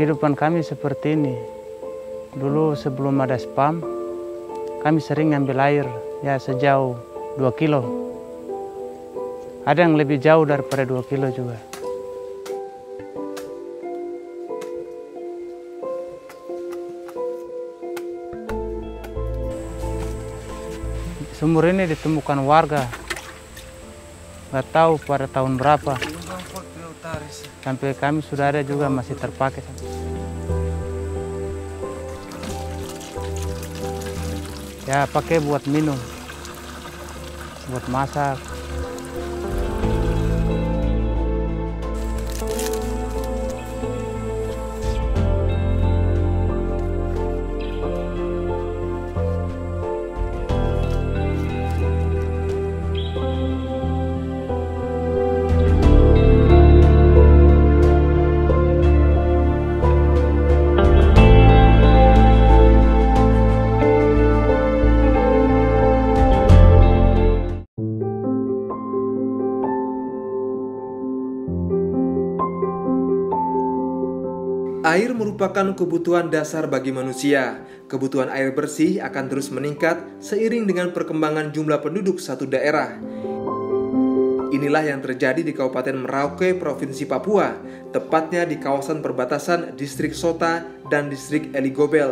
Kehidupan kami seperti ini. Dulu sebelum ada spam, kami sering ngambil air ya sejauh 2 kilo. Ada yang lebih jauh daripada 2 kilo juga. Sumur ini ditemukan warga, nggak tahu pada tahun berapa. Sampai kami sudah ada juga masih terpakai. Ya pakai buat minum, buat masak. Air merupakan kebutuhan dasar bagi manusia. Kebutuhan air bersih akan terus meningkat seiring dengan perkembangan jumlah penduduk satu daerah. Inilah yang terjadi di Kabupaten Merauke, Provinsi Papua, tepatnya di kawasan perbatasan Distrik Sota dan Distrik Eligobel.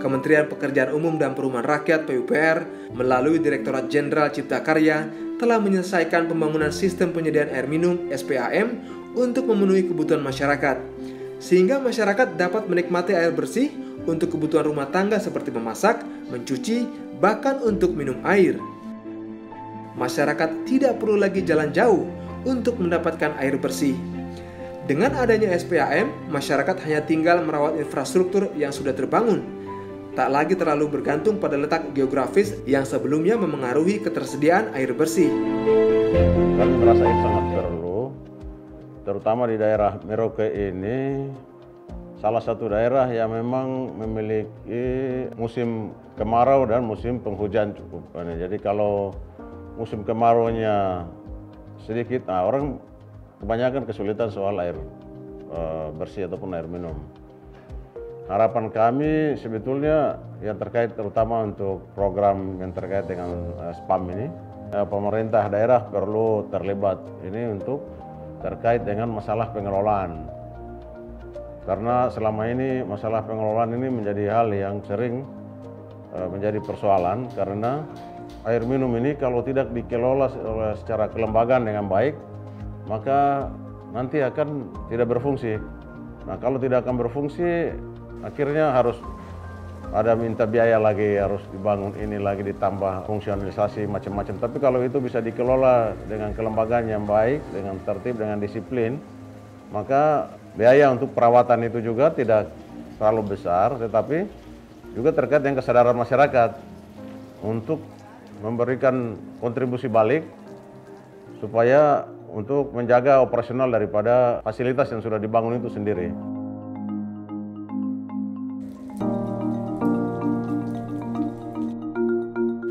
Kementerian Pekerjaan Umum dan Perumahan Rakyat (PUPR) melalui Direktorat Jenderal Cipta Karya telah menyelesaikan pembangunan sistem penyediaan air minum (SPAM) untuk memenuhi kebutuhan masyarakat, sehingga masyarakat dapat menikmati air bersih untuk kebutuhan rumah tangga seperti memasak, mencuci, bahkan untuk minum air. Masyarakat tidak perlu lagi jalan jauh untuk mendapatkan air bersih. Dengan adanya SPAM, masyarakat hanya tinggal merawat infrastruktur yang sudah terbangun, tak lagi terlalu bergantung pada letak geografis yang sebelumnya memengaruhi ketersediaan air bersih. Kami merasa itu sangat perlu, terutama di daerah Merauke ini, salah satu daerah yang memang memiliki musim kemarau dan musim penghujan cukup. Jadi kalau musim kemaraunya sedikit, orang kebanyakan kesulitan soal air bersih ataupun air minum. Harapan kami sebetulnya yang terkait terutama untuk program yang terkait dengan SPAM ini, pemerintah daerah perlu terlibat ini untuk terkait dengan masalah pengelolaan. Karena selama ini masalah pengelolaan ini menjadi hal yang sering menjadi persoalan, karena air minum ini kalau tidak dikelola secara kelembagaan dengan baik, maka nanti akan tidak berfungsi. Nah, kalau tidak akan berfungsi, akhirnya harus ada minta biaya lagi, harus dibangun ini lagi, ditambah fungsionalisasi macam-macam. Tapi kalau itu bisa dikelola dengan kelembagaan yang baik, dengan tertib, dengan disiplin, maka biaya untuk perawatan itu juga tidak terlalu besar, tetapi juga terkait dengan kesadaran masyarakat untuk memberikan kontribusi balik supaya untuk menjaga operasional daripada fasilitas yang sudah dibangun itu sendiri.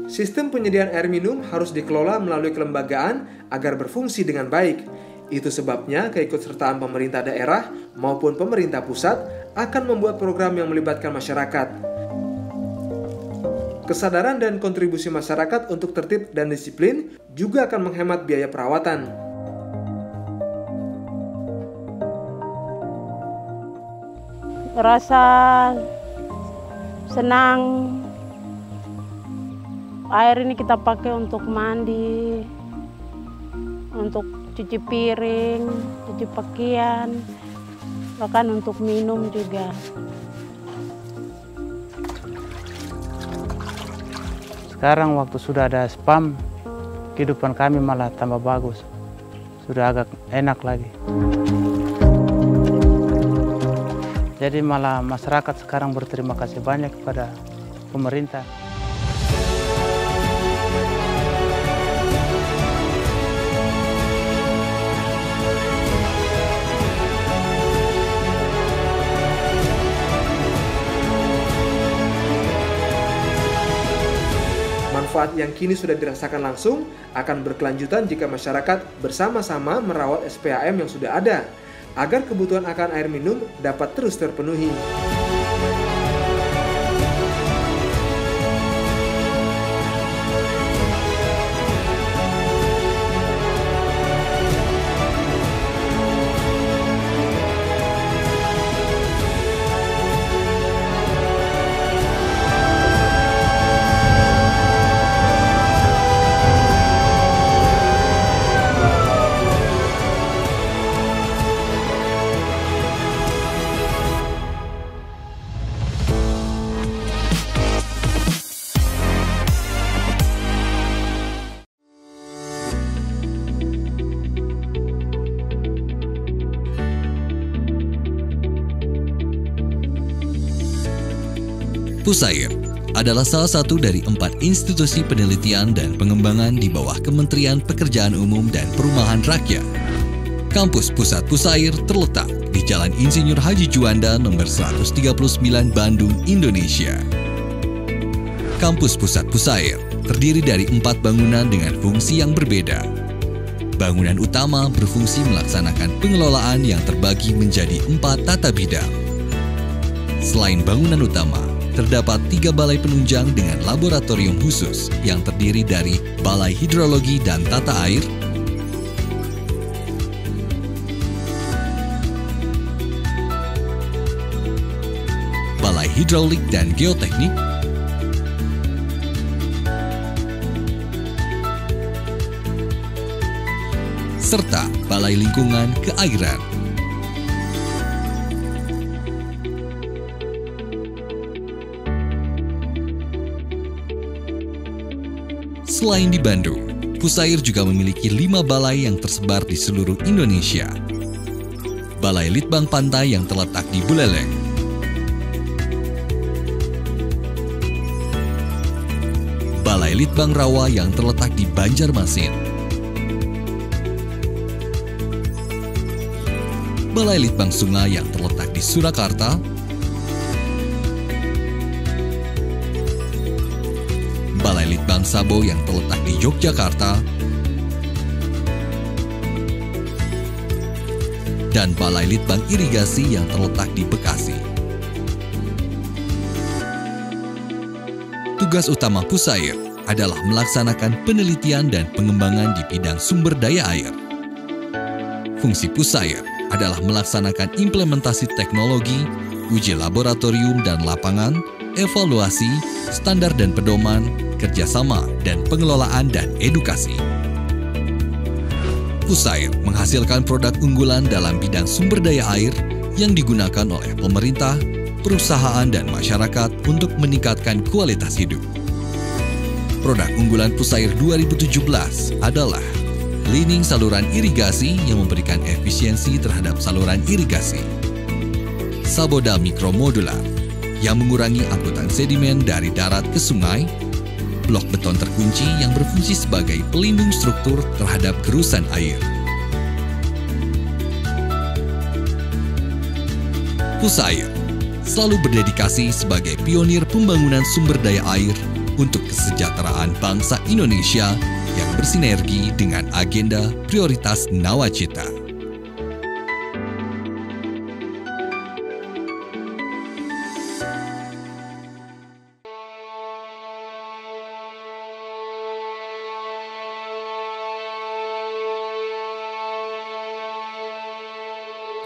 Sistem penyediaan air minum harus dikelola melalui kelembagaan agar berfungsi dengan baik. Itu sebabnya keikutsertaan pemerintah daerah maupun pemerintah pusat akan membuat program yang melibatkan masyarakat. Kesadaran dan kontribusi masyarakat untuk tertib dan disiplin juga akan menghemat biaya perawatan. Rasa senang. Air ini kita pakai untuk mandi, untuk cuci piring, cuci pakaian, bahkan untuk minum juga. Sekarang waktu sudah ada spam, kehidupan kami malah tambah bagus. Sudah agak enak lagi. Jadi malah masyarakat sekarang berterima kasih banyak kepada pemerintah. Manfaat yang kini sudah dirasakan langsung akan berkelanjutan jika masyarakat bersama-sama merawat SPAM yang sudah ada, agar kebutuhan akan air minum dapat terus terpenuhi. Pusair adalah salah satu dari 4 institusi penelitian dan pengembangan di bawah Kementerian Pekerjaan Umum dan Perumahan Rakyat. Kampus Pusat Pusair terletak di Jalan Insinyur Haji Juanda nomor 139 Bandung, Indonesia. Kampus Pusat Pusair terdiri dari 4 bangunan dengan fungsi yang berbeda. Bangunan utama berfungsi melaksanakan pengelolaan yang terbagi menjadi 4 tata bidang. Selain bangunan utama, terdapat 3 balai penunjang dengan laboratorium khusus yang terdiri dari Balai Hidrologi dan Tata Air, Balai Hidrolik dan Geoteknik, serta Balai Lingkungan Keairan. Selain di Bandung, Pusair juga memiliki 5 balai yang tersebar di seluruh Indonesia. Balai Litbang Pantai yang terletak di Buleleng, Balai Litbang Rawa yang terletak di Banjarmasin, Balai Litbang Sungai yang terletak di Surakarta, Balai Litbang Sabo yang terletak di Yogyakarta, dan Balai Litbang Irigasi yang terletak di Bekasi. Tugas utama Pusair adalah melaksanakan penelitian dan pengembangan di bidang sumber daya air. Fungsi Pusair adalah melaksanakan implementasi teknologi, uji laboratorium dan lapangan, evaluasi, standar dan pedoman, kerjasama dan pengelolaan dan edukasi. Pusair menghasilkan produk unggulan dalam bidang sumber daya air yang digunakan oleh pemerintah, perusahaan dan masyarakat untuk meningkatkan kualitas hidup. Produk unggulan Pusair 2017 adalah cleaning saluran irigasi yang memberikan efisiensi terhadap saluran irigasi, Saboda Mikromodular yang mengurangi angkutan sedimen dari darat ke sungai, blok beton terkunci yang berfungsi sebagai pelindung struktur terhadap gerusan air. Pusair selalu berdedikasi sebagai pionir pembangunan sumber daya air untuk kesejahteraan bangsa Indonesia yang bersinergi dengan agenda prioritas Nawacita.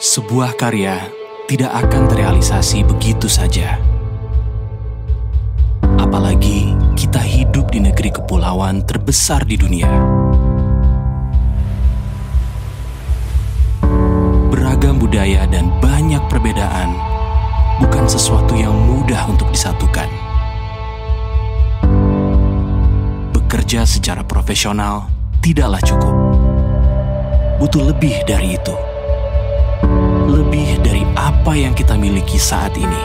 Sebuah karya tidak akan terrealisasi begitu saja. Apalagi kita hidup di negeri kepulauan terbesar di dunia. Beragam budaya dan banyak perbedaan bukan sesuatu yang mudah untuk disatukan. Bekerja secara profesional tidaklah cukup. Butuh lebih dari itu. Lebih dari apa yang kita miliki saat ini.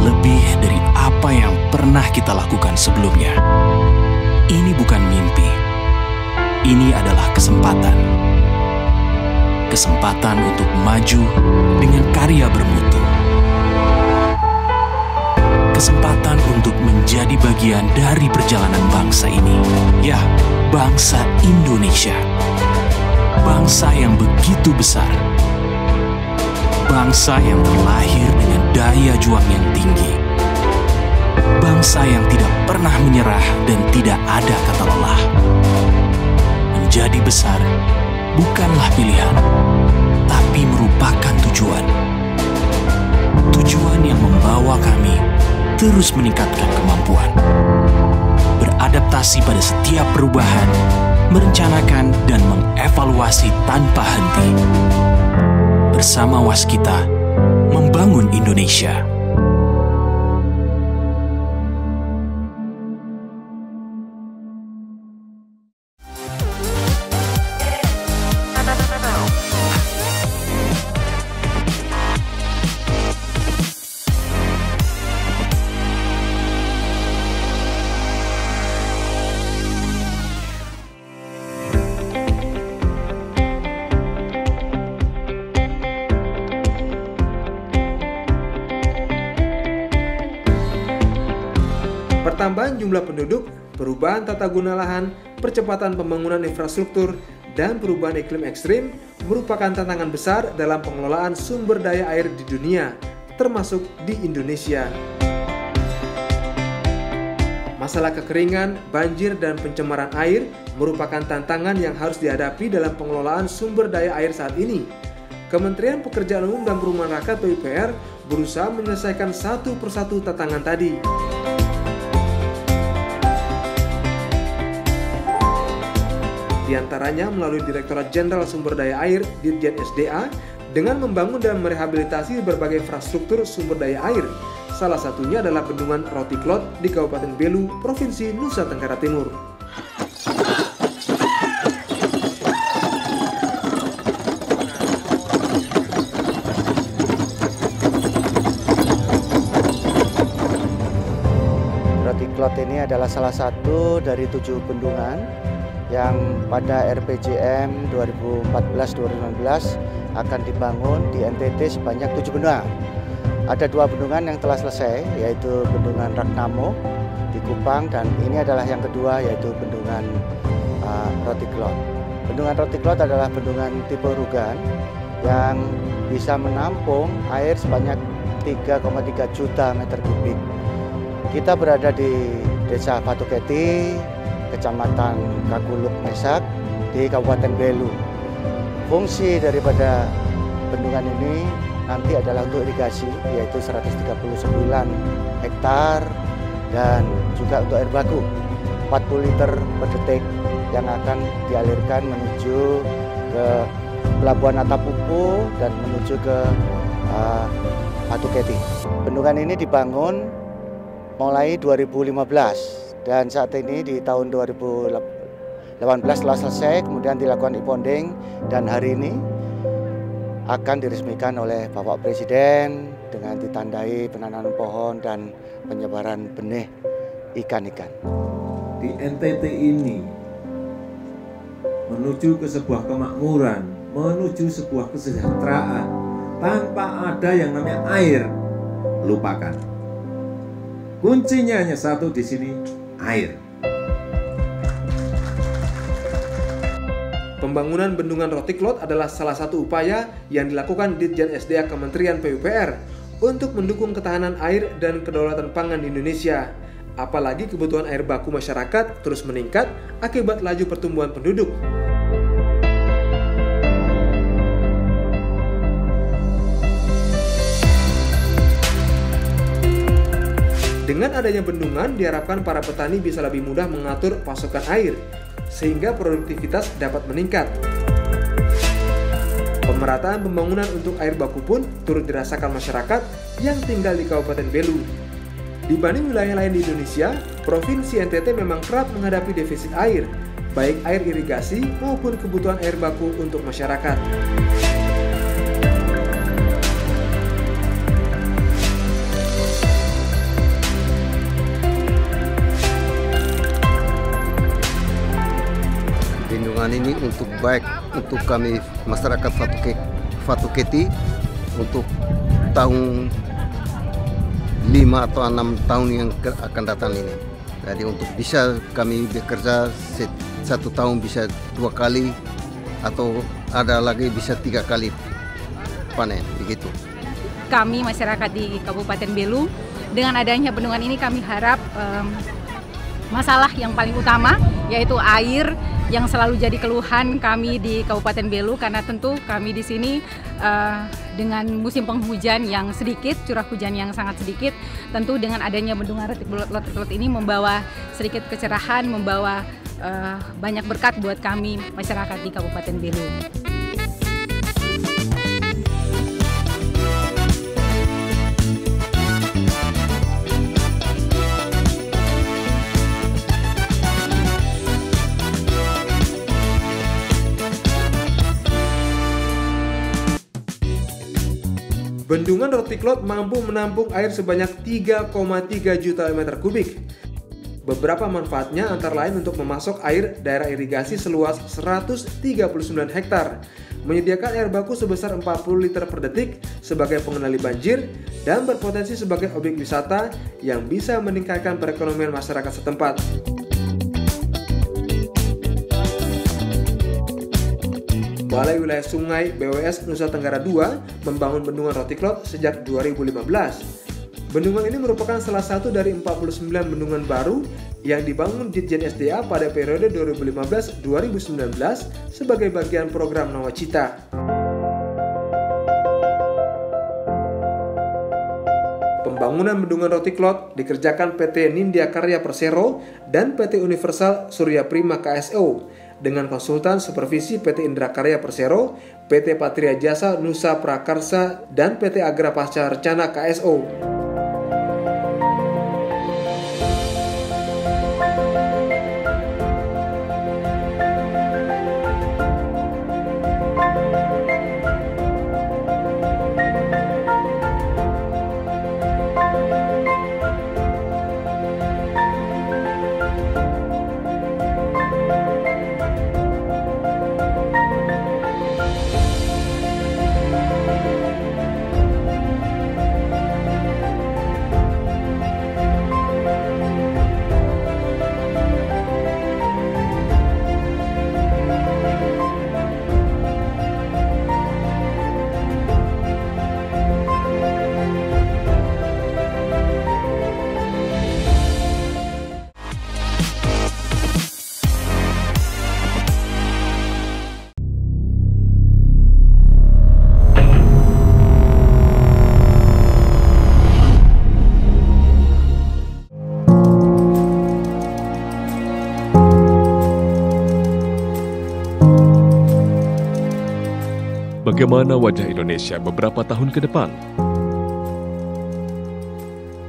Lebih dari apa yang pernah kita lakukan sebelumnya. Ini bukan mimpi. Ini adalah kesempatan. Kesempatan untuk maju dengan karya bermutu. Kesempatan untuk menjadi bagian dari perjalanan bangsa ini. Ya, bangsa Indonesia. Bangsa yang begitu besar, bangsa yang terlahir dengan daya juang yang tinggi. Bangsa yang tidak pernah menyerah dan tidak ada kata lelah. Menjadi besar bukanlah pilihan, tapi merupakan tujuan. Tujuan yang membawa kami terus meningkatkan kemampuan, beradaptasi pada setiap perubahan, merencanakan dan mengevaluasi tanpa henti. Bersama Waskita, membangun Indonesia. Pertambahan jumlah penduduk, perubahan tata guna lahan, percepatan pembangunan infrastruktur, dan perubahan iklim ekstrim merupakan tantangan besar dalam pengelolaan sumber daya air di dunia, termasuk di Indonesia. Masalah kekeringan, banjir, dan pencemaran air merupakan tantangan yang harus dihadapi dalam pengelolaan sumber daya air saat ini. Kementerian Pekerjaan Umum dan Perumahan Rakyat (PUPR) berusaha menyelesaikan satu persatu tantangan tadi. Di antaranya melalui Direktorat Jenderal Sumber Daya Air Ditjen SDA dengan membangun dan merehabilitasi berbagai infrastruktur sumber daya air. Salah satunya adalah Bendungan Rotiklot di Kabupaten Belu, Provinsi Nusa Tenggara Timur. Rotiklot ini adalah salah satu dari 7 bendungan yang pada RPJM 2014-2019 akan dibangun di NTT sebanyak 7 bendungan. Ada 2 bendungan yang telah selesai, yaitu Bendungan Ragnamo di Kupang, dan ini adalah yang kedua, yaitu Bendungan Rotiklot. Bendungan Rotiklot adalah bendungan tipe Rugan yang bisa menampung air sebanyak 3,3 juta meter kubik. Kita berada di Desa Fatuketi, Kecamatan Kaguluk Mesak di Kabupaten Belu. Fungsi daripada bendungan ini nanti adalah untuk irigasi, yaitu 139 hektar, dan juga untuk air baku 40 liter per detik yang akan dialirkan menuju ke Pelabuhan Atapupu dan menuju ke Fatuketi. Bendungan ini dibangun mulai 2015. Dan saat ini di tahun 2018 telah selesai, kemudian dilakukan e-bonding, dan hari ini akan diresmikan oleh Bapak Presiden dengan ditandai penanaman pohon dan penyebaran benih ikan-ikan. Di NTT ini menuju ke sebuah kemakmuran, menuju sebuah kesejahteraan, tanpa ada yang namanya air, lupakan. Kuncinya hanya satu di sini, air. Pembangunan Bendungan Rotiklot adalah salah satu upaya yang dilakukan Ditjen SDA Kementerian PUPR untuk mendukung ketahanan air dan kedaulatan pangan di Indonesia. Apalagi kebutuhan air baku masyarakat terus meningkat akibat laju pertumbuhan penduduk. Dengan adanya bendungan, diharapkan para petani bisa lebih mudah mengatur pasokan air, sehingga produktivitas dapat meningkat. Pemerataan pembangunan untuk air baku pun turut dirasakan masyarakat yang tinggal di Kabupaten Belu. Dibanding wilayah lain di Indonesia, Provinsi NTT memang kerap menghadapi defisit air, baik air irigasi maupun kebutuhan air baku untuk masyarakat. Bendungan ini untuk baik untuk kami masyarakat Fatuketi untuk tahun 5 atau 6 tahun yang akan datang ini. Jadi untuk bisa kami bekerja 1 tahun bisa 2 kali atau ada lagi bisa 3 kali panen begitu. Kami masyarakat di Kabupaten Belu, dengan adanya bendungan ini kami harap masalah yang paling utama yaitu air yang selalu jadi keluhan kami di Kabupaten Belu, karena tentu kami di sini dengan musim penghujan yang sedikit, curah hujan yang sangat sedikit, tentu dengan adanya bendungan Retiklot ini membawa sedikit kecerahan, membawa banyak berkat buat kami masyarakat di Kabupaten Belu. Bendungan Retiklot mampu menampung air sebanyak 3,3 juta meter kubik. Beberapa manfaatnya antara lain untuk memasok air daerah irigasi seluas 139 hektar, menyediakan air baku sebesar 40 liter per detik sebagai pengendali banjir, dan berpotensi sebagai objek wisata yang bisa meningkatkan perekonomian masyarakat setempat. Balai Wilayah Sungai BWS Nusa Tenggara II membangun Bendungan Retiklot sejak 2015. Bendungan ini merupakan salah satu dari 49 bendungan baru yang dibangun Ditjen SDA pada periode 2015-2019 sebagai bagian program Nawacita. Pembangunan Bendungan Retiklot dikerjakan PT Nindya Karya Persero dan PT Universal Surya Prima KSO dengan konsultan supervisi PT Indra Karya Persero, PT Patria Jasa Nusa Prakarsa, dan PT Agra Pasca Rencana KSO. Bagaimana wajah Indonesia beberapa tahun ke depan?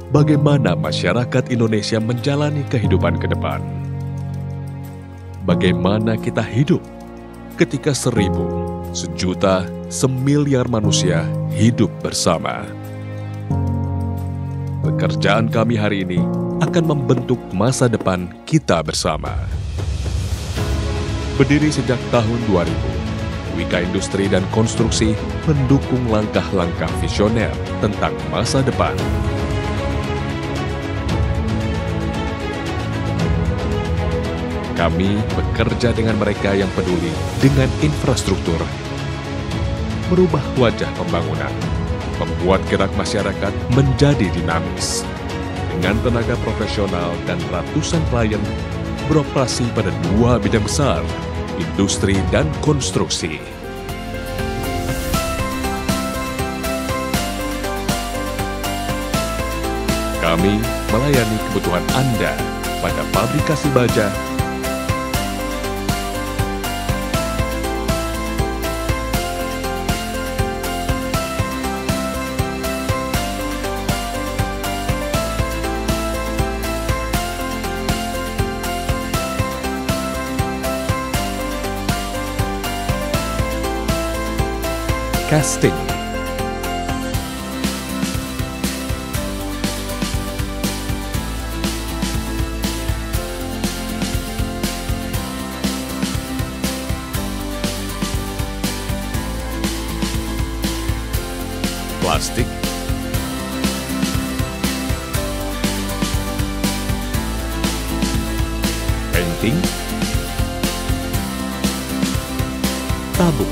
Bagaimana masyarakat Indonesia menjalani kehidupan ke depan? Bagaimana kita hidup ketika 1.000, sejuta, semiliar manusia hidup bersama? Pekerjaan kami hari ini akan membentuk masa depan kita bersama. Berdiri sejak tahun 2000, Wika Industri dan Konstruksi mendukung langkah-langkah visioner tentang masa depan. Kami bekerja dengan mereka yang peduli dengan infrastruktur, merubah wajah pembangunan, membuat gerak masyarakat menjadi dinamis. Dengan tenaga profesional dan ratusan klien beroperasi pada 2 bidang besar, industri dan konstruksi. Kami melayani kebutuhan Anda pada fabrikasi baja, casting, plastik, painting, tabung,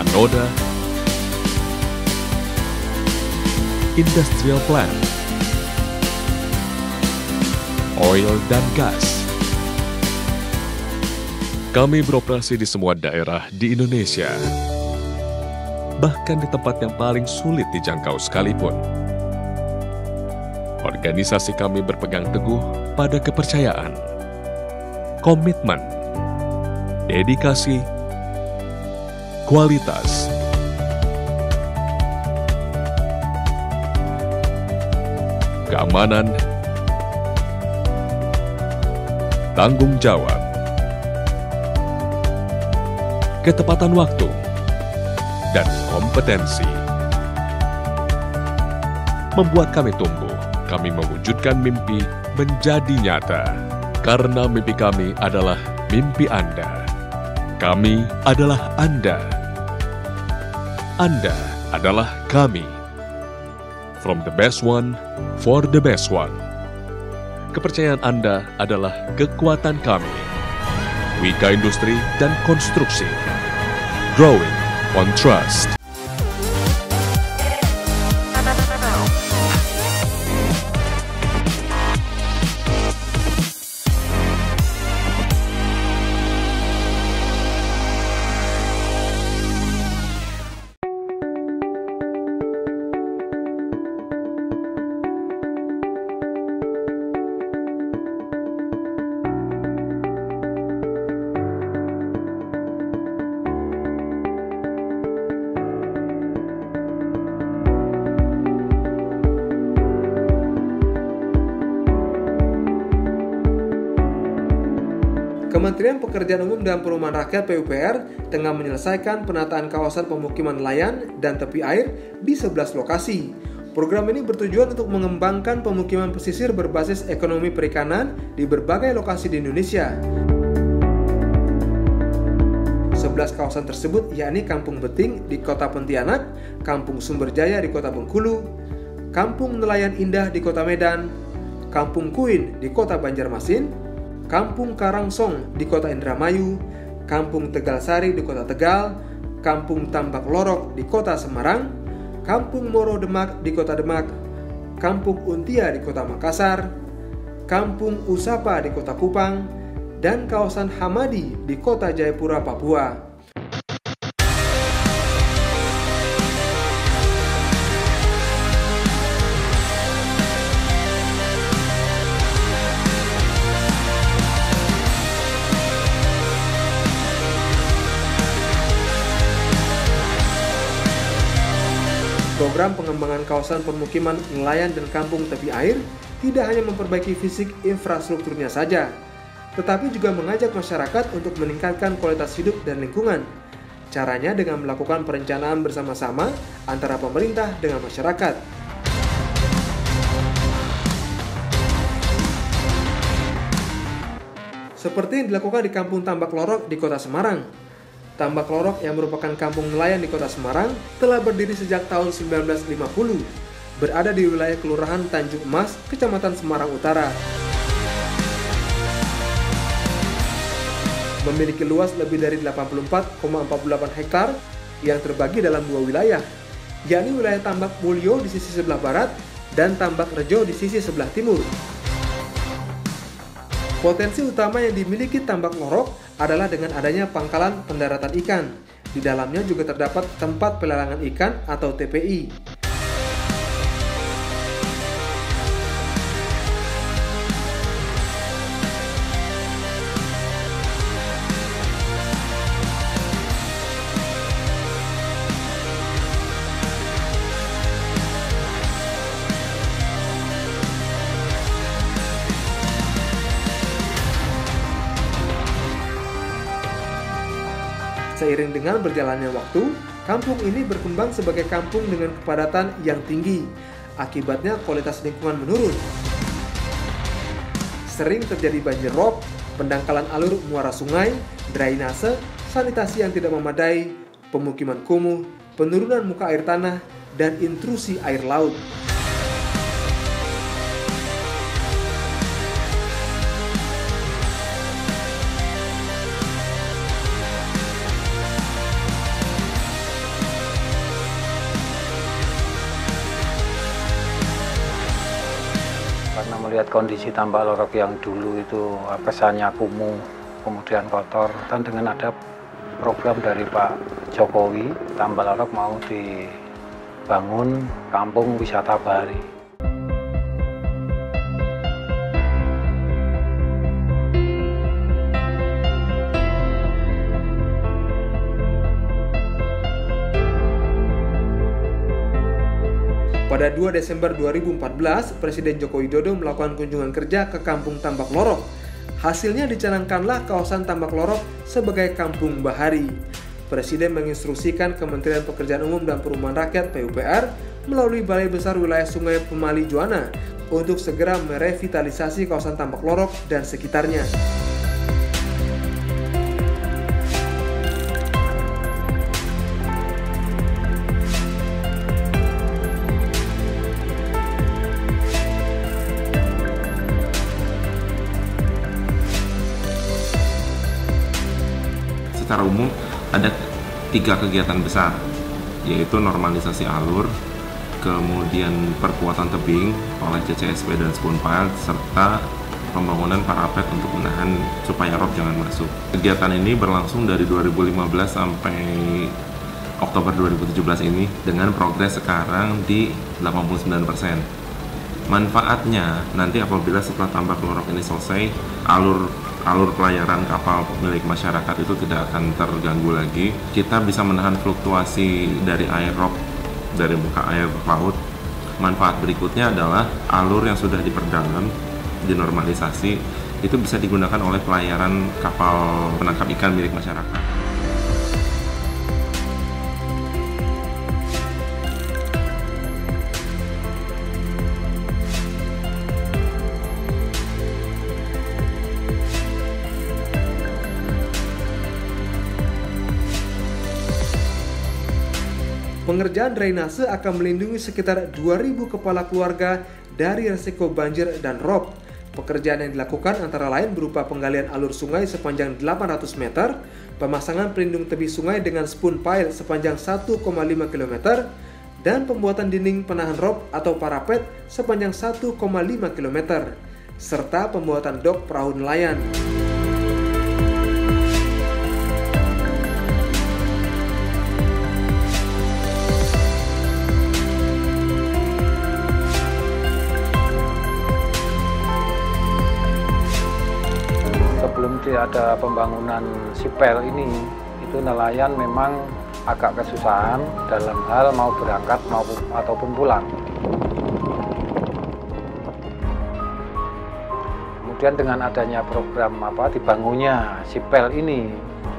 anoda, industrial plant, oil dan gas. Kami beroperasi di semua daerah di Indonesia, bahkan di tempat yang paling sulit dijangkau sekalipun. Organisasi kami berpegang teguh pada kepercayaan, komitmen, dedikasi, kualitas, keamanan, tanggung jawab, ketepatan waktu, dan kompetensi. Membuat kami tumbuh, kami mewujudkan mimpi menjadi nyata. Karena mimpi kami adalah mimpi Anda. Kami adalah Anda. Anda adalah kami. From the best one, for the best one. Kepercayaan Anda adalah kekuatan kami. Wika Industri dan Konstruksi. Growing on Trust. Kementerian Pekerjaan Umum dan Perumahan Rakyat PUPR tengah menyelesaikan penataan kawasan pemukiman nelayan dan tepi air di 11 lokasi. Program ini bertujuan untuk mengembangkan pemukiman pesisir berbasis ekonomi perikanan di berbagai lokasi di Indonesia. 11 kawasan tersebut yakni Kampung Beting di Kota Pontianak, Kampung Sumberjaya di Kota Bengkulu, Kampung Nelayan Indah di Kota Medan, Kampung Kuin di Kota Banjarmasin, Kampung Karangsong di Kota Indramayu, Kampung Tegalsari di Kota Tegal, Kampung Tambak Lorok di Kota Semarang, Kampung Moro Demak di Kota Demak, Kampung Untia di Kota Makassar, Kampung Usapa di Kota Kupang, dan kawasan Hamadi di Kota Jayapura, Papua. Program pengembangan kawasan permukiman nelayan dan kampung tepi air tidak hanya memperbaiki fisik infrastrukturnya saja, tetapi juga mengajak masyarakat untuk meningkatkan kualitas hidup dan lingkungan. Caranya dengan melakukan perencanaan bersama-sama antara pemerintah dengan masyarakat. Seperti yang dilakukan di Kampung Tambak Lorok di Kota Semarang. Tambak Lorok yang merupakan kampung nelayan di Kota Semarang telah berdiri sejak tahun 1950, berada di wilayah Kelurahan Tanjung Emas, Kecamatan Semarang Utara. Memiliki luas lebih dari 84,48 hektar yang terbagi dalam dua wilayah, yakni wilayah Tambak Mulyo di sisi sebelah barat dan Tambak Rejo di sisi sebelah timur. Potensi utama yang dimiliki Tambak Lorok adalah dengan adanya pangkalan pendaratan ikan. Di dalamnya juga terdapat tempat pelelangan ikan atau TPI. Seiring dengan berjalannya waktu, kampung ini berkembang sebagai kampung dengan kepadatan yang tinggi. Akibatnya kualitas lingkungan menurun. Sering terjadi banjir rob, pendangkalan alur muara sungai, drainase, sanitasi yang tidak memadai, pemukiman kumuh, penurunan muka air tanah, dan intrusi air laut. melihat kondisi Tambak Lorok yang dulu itu kesannya kumuh, kemudian kotor, dan dengan ada program dari Pak Jokowi, Tambak Lorok mau dibangun kampung wisata bahari. Pada 2 Desember 2014, Presiden Joko Widodo melakukan kunjungan kerja ke Kampung Tambak Lorok. Hasilnya dicanangkanlah kawasan Tambak Lorok sebagai kampung bahari. Presiden menginstruksikan Kementerian Pekerjaan Umum dan Perumahan Rakyat (PUPR) melalui Balai Besar Wilayah Sungai Pemali Juwana untuk segera merevitalisasi kawasan Tambak Lorok dan sekitarnya. Secara umum ada 3 kegiatan besar, yaitu normalisasi alur, kemudian perkuatan tebing oleh CCSP dan spoon pile, serta pembangunan parapet untuk menahan supaya rob jangan masuk. Kegiatan ini berlangsung dari 2015 sampai Oktober 2017 ini dengan progres sekarang di 89%. Manfaatnya nanti apabila setelah Tambak Lorok ini selesai, alur pelayaran kapal milik masyarakat itu tidak akan terganggu lagi. Kita bisa menahan fluktuasi dari air rob dari muka air laut. Manfaat berikutnya adalah alur yang sudah diperdalam, dinormalisasi, itu bisa digunakan oleh pelayaran kapal penangkap ikan milik masyarakat. Pengerjaan drainase akan melindungi sekitar 2.000 kepala keluarga dari risiko banjir dan rob. Pekerjaan yang dilakukan antara lain berupa penggalian alur sungai sepanjang 800 meter, pemasangan pelindung tepi sungai dengan spoon pile sepanjang 1,5 km, dan pembuatan dinding penahan rob atau parapet sepanjang 1,5 km, serta pembuatan dok perahu nelayan. Sebelum ada pembangunan sipel ini, itu nelayan memang agak kesusahan dalam hal mau berangkat ataupun pulang. Kemudian dengan adanya program dibangunnya sipel ini,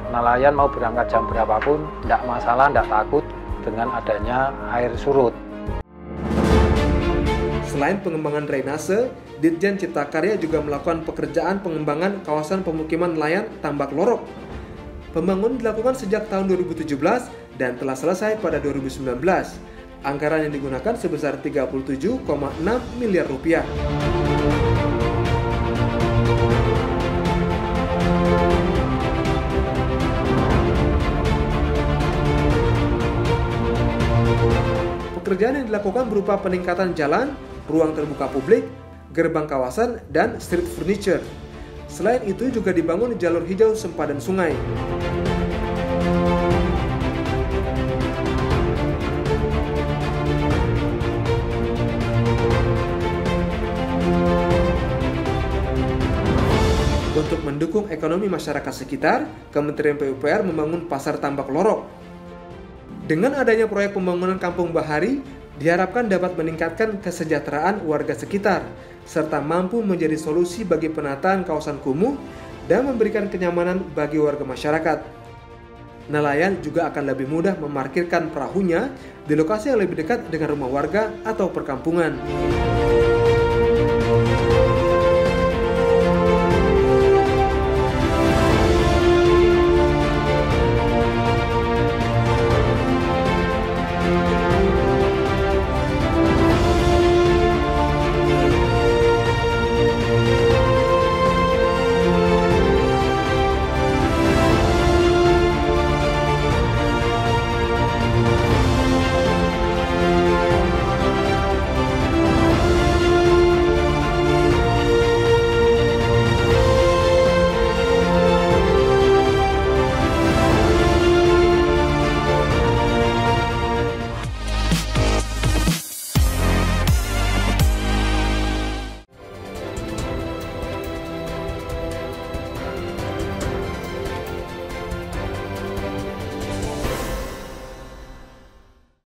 nelayan mau berangkat jam berapapun, tidak masalah, tidak takut dengan adanya air surut. Selain pengembangan drainase, Ditjen Cipta Karya juga melakukan pekerjaan pengembangan kawasan pemukiman nelayan Tambak Lorok. Pembangunan dilakukan sejak tahun 2017 dan telah selesai pada 2019. Anggaran yang digunakan sebesar 37,6 miliar rupiah. Pekerjaan yang dilakukan berupa peningkatan jalan, ruang terbuka publik, gerbang kawasan, dan street furniture. Selain itu juga dibangun jalur hijau sempadan sungai. Untuk mendukung ekonomi masyarakat sekitar, Kementerian PUPR membangun Pasar Tambak Lorok. Dengan adanya proyek pembangunan kampung bahari, diharapkan dapat meningkatkan kesejahteraan warga sekitar, serta mampu menjadi solusi bagi penataan kawasan kumuh dan memberikan kenyamanan bagi warga masyarakat. Nelayan juga akan lebih mudah memarkirkan perahunya di lokasi yang lebih dekat dengan rumah warga atau perkampungan.